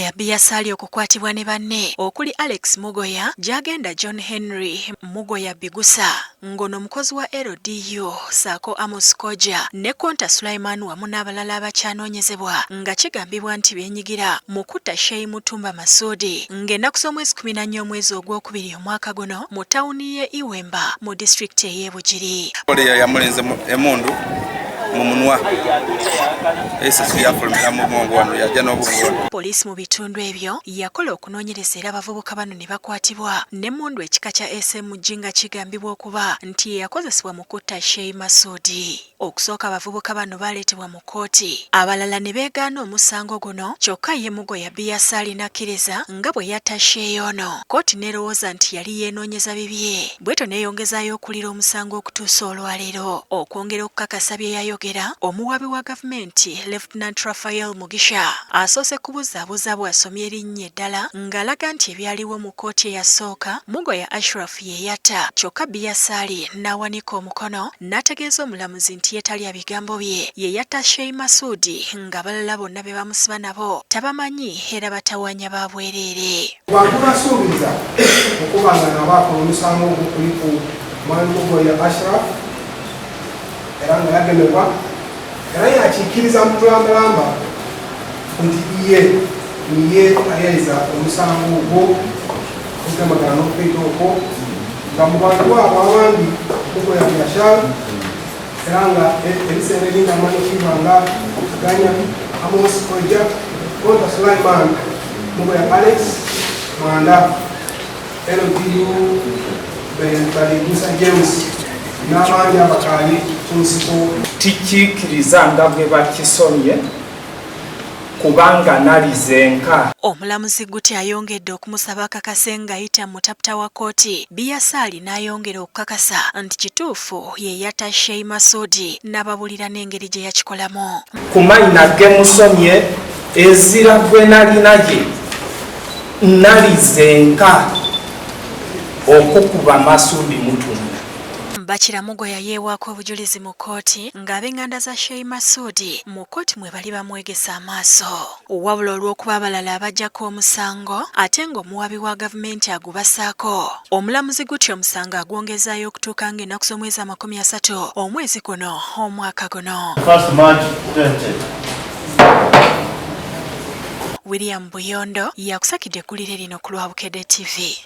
Mugoya byasali okukwatibwa ne banne okuli Alex Mugoya, Jagenda John Henry, Mugoya Bigusa, ngono mukozi wa LDU, Sako Amos Koja, ne Konta Sulaiman wamu n'abalala abakyanoonyezebwa nga kigambibwa nti beenyigira mu kutta Sheikh Mutumba Masudi ng'ennaku z'omwezi 14 omwezi ogwokubiri omwaka guno mu tawuni ye Iwemba mu disitulikiti ey'e Bugiri. Yamulinze emundu mu munwa esasi yafulumira mu bwongo wano yajja n'obuvubuka. Poliisi mu bitundu ebyo yakola okunoonyereza era abavubuka bano ne bakwatibwa n'emmundu ekika kya SMG nga kigambibwa okuba nti yakozesebwa mu kutta Sheikh Masudi. Okusooka abavubuka bano baaleetebwa mu kkooti, abalala ne beegaana omusango guno, kyokka ye Mugoya byasali n'akkiriza nga bwe yatta Sheikh ono. Kkooti n'erowooza nti yali yeenoonyeza bibye, bwetyo neeyongezaayo okulira omusango okutuusa olwaleero. Okwongera okukakasa bye yayogera, omuwabi wa gavumenti Lieutenant Raphael Mugisha asoose kubuzaabuza bw'asomye erinnya eddala ng'alaga nti ebyaliwo mu kkooti eyasooka Mugoya Ashraf ye yatta, kyokka byasali n'awanika omukono n'ategeeza omulamuzi nti yeetalya bigambo bye, ye yatta Sheikh Masudi ng'abalala bonna be bamusiba nabo tabamanyi era batawanya ba bwereere. Abantu basuubiza okuba nga nabo akola omusango ogwo kuliko mwami Mugoya Ashraf era nga yagemebwa era yakikkiriza mutulambalamba nti niye ayaiza omusango ogwo okutemagana n'okukaita okwo nga mu bantu abo abandi Mugoya byasali era nga ebisenge bingi amanyikiibwa nga Ganya Amos Koja, Konta Sulaiman, Mugoya Alex Mwanda, LDU Baligusa James n'abandi abakaali kunsiko. Tikiikiriza nga bwe bakisomye kubanga nalizenka. Omulamuzi Guti ayongedde okumusaba akakase ng'ayita mutaputa wa kkooti. Byasali n'ayongera okukakasa nti kituufu ye yatta Sheikh Masudi n'ababulira n'engeri gye yakikolamu. Ku mayina ge musomye ezira gwe nalinaye nalizenka okukuba Masudi Mutumba. Bakira Mugoya yeewaako obujulizi mu kkooti ng'ab'enganda za Sheikh Masudi mu kkooti mwe bali bamwegesa amaaso. Wabula olw'okuba abalala abajjako omusango ate ng'omuwabi wa gavumenti agubasaako. Omulamuzi Guti omusango agwongezaayo okutuuka ng'ennaku z'omwezi 30 omwezi guno omwaka guno. William Buyondo yakusakidde eggulire lino ku lwa Bukedde TV.